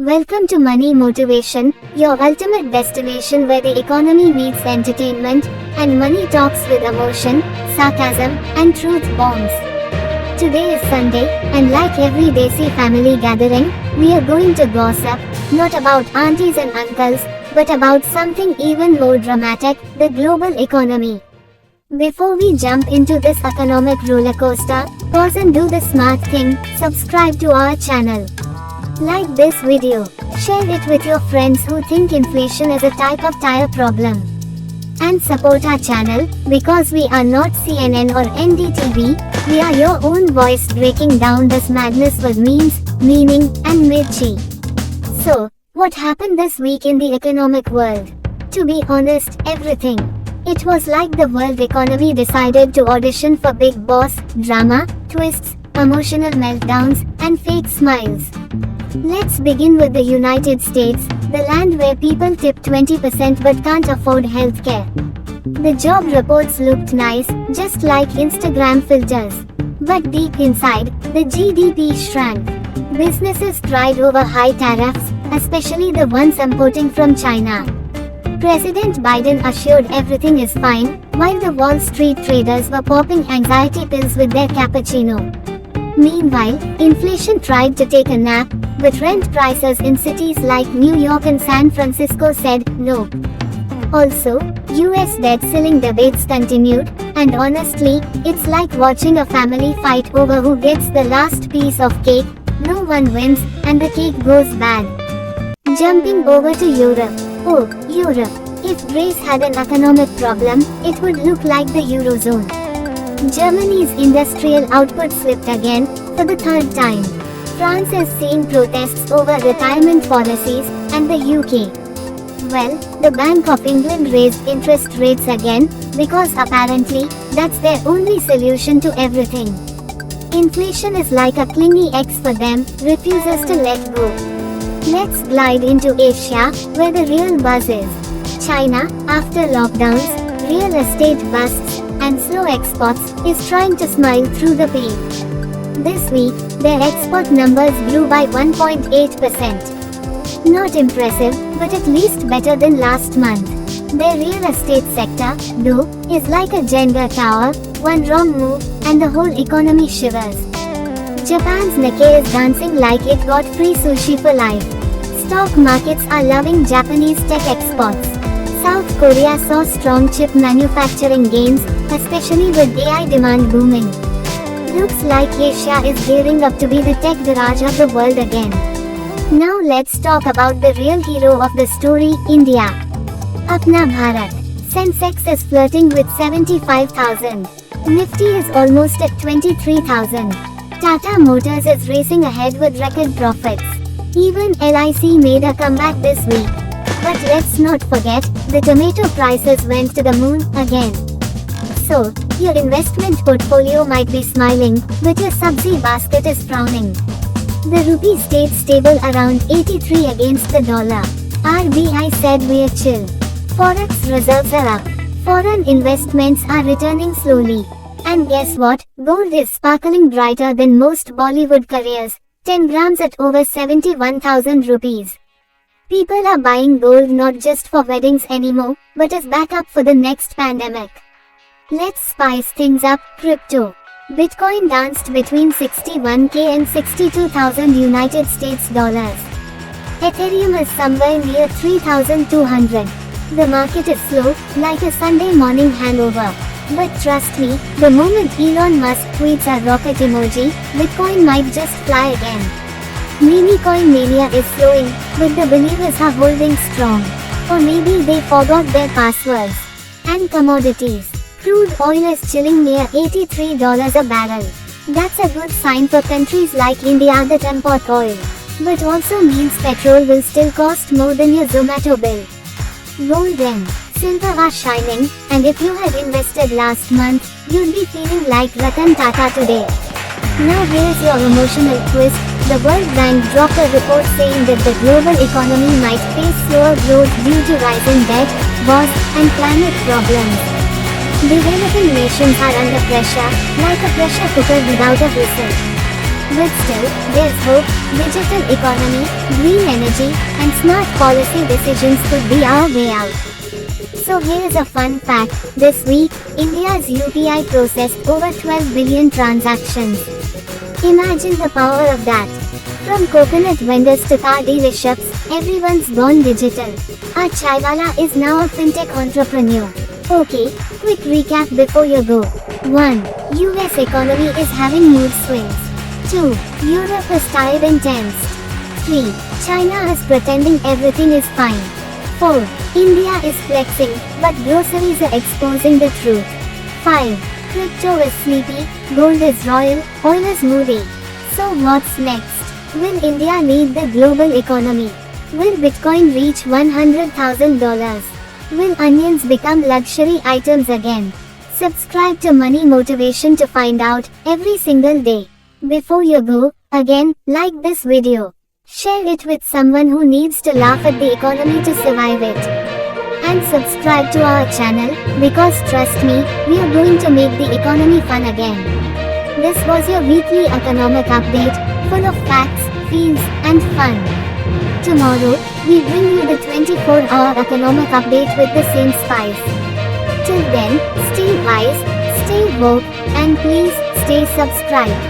Welcome to Money Motivation, your ultimate destination where the economy meets entertainment, and money talks with emotion, sarcasm, and truth bombs. Today is Sunday, and like every Desi family gathering, we are going to gossip, not about aunties and uncles, but about something even more dramatic, the global economy. Before we jump into this economic rollercoaster, pause and do the smart thing, subscribe to our channel. Like this video, share it with your friends who think inflation is a type of tire problem. And support our channel, because we are not CNN or NDTV, we are your own voice breaking down this madness with memes, meaning, and mirchi. So, what happened this week in the economic world? To be honest, everything. It was like the world economy decided to audition for Bigg Boss, drama, twists, emotional meltdowns, and fake smiles. Let's begin with the United States, the land where people tip 20% but can't afford healthcare. The job reports looked nice, just like Instagram filters. But deep inside, the GDP shrank. Businesses cried over high tariffs, especially the ones importing from China. President Biden assured everything is fine, while the Wall Street traders were popping anxiety pills with their cappuccino. Meanwhile, inflation tried to take a nap, but rent prices in cities like New York and San Francisco said no. Also, US debt ceiling debates continued, and honestly, it's like watching a family fight over who gets the last piece of cake. No one wins, and the cake goes bad. Jumping over to Europe. Oh, Europe. If Greece had an economic problem, it would look like the Eurozone. Germany's industrial output slipped again, for the third time. France is seeing protests over retirement policies, and the UK. Well, the Bank of England raised interest rates again, because apparently, that's their only solution to everything. Inflation is like a clingy ex for them, refuses to let go. Let's glide into Asia, where the real buzz is. China, after lockdowns, real estate busts, and slow exports, is trying to smile through the pain. This week, their export numbers grew by 1.8%. Not impressive, but at least better than last month. Their real estate sector, though, is like a Jenga tower, one wrong move, and the whole economy shivers. Japan's Nikkei is dancing like it got free sushi for life. Stock markets are loving Japanese tech exports. South Korea saw strong chip manufacturing gains, especially with AI demand booming. Looks like Asia is gearing up to be the tech garage of the world again. Now let's talk about the real hero of the story, India. Apna Bharat. Sensex is flirting with 75,000. Nifty is almost at 23,000. Tata Motors is racing ahead with record profits. Even LIC made a comeback this week. But let's not forget, the tomato prices went to the moon again. So, your investment portfolio might be smiling, but your sabzi basket is frowning. The rupee stayed stable around 83 against the dollar. RBI said we're chill. Forex reserves are up. Foreign investments are returning slowly. And guess what? Gold is sparkling brighter than most Bollywood careers. 10 grams at over 71,000 rupees. People are buying gold not just for weddings anymore, but as backup for the next pandemic. Let's spice things up, crypto. Bitcoin danced between 61k and 62,000 United States dollars. Ethereum is somewhere near 3,200. The market is slow, like a Sunday morning hangover. But trust me, the moment Elon Musk tweets a rocket emoji, Bitcoin might just fly again. Meme coin mania is slowing, but the believers are holding strong. Or maybe they forgot their passwords. And commodities. Crude oil is chilling near $83 a barrel. That's a good sign for countries like India that import oil. But also means petrol will still cost more than your Zomato bill. Gold and silver are shining, and if you had invested last month, you'd be feeling like Ratan Tata today. Now here's your emotional twist. The World Bank dropped a report saying that the global economy might face slower growth due to rising debt, wars, and climate problems. Developing nations are under pressure, like a pressure cooker without a whistle. But still, there's hope. Digital economy, green energy, and smart policy decisions could be our way out. So here's a fun fact. This week, India's UPI processed over 12 billion transactions. Imagine the power of that. From coconut vendors to car dealerships, everyone's gone digital. Our chaiwala is now a fintech entrepreneur. Okay, quick recap before you go. 1. US economy is having mood swings. 2. Europe is tired and tensed. 3. China is pretending everything is fine. 4. India is flexing, but groceries are exposing the truth. 5. Crypto is sleepy, gold is royal, oil is moody. So what's next? Will India lead the global economy? Will Bitcoin reach $100,000? Will onions become luxury items again? Subscribe to Money Motivation to find out every single day. Before you go, again, like this video. Share it with someone who needs to laugh at the economy to survive it. And subscribe to our channel, because trust me, we are going to make the economy fun again. This was your weekly economic update, full of facts, feels, and fun. Tomorrow, we bring you the 24-hour economic update with the same spice. Till then, stay wise, stay woke, and please, stay subscribed.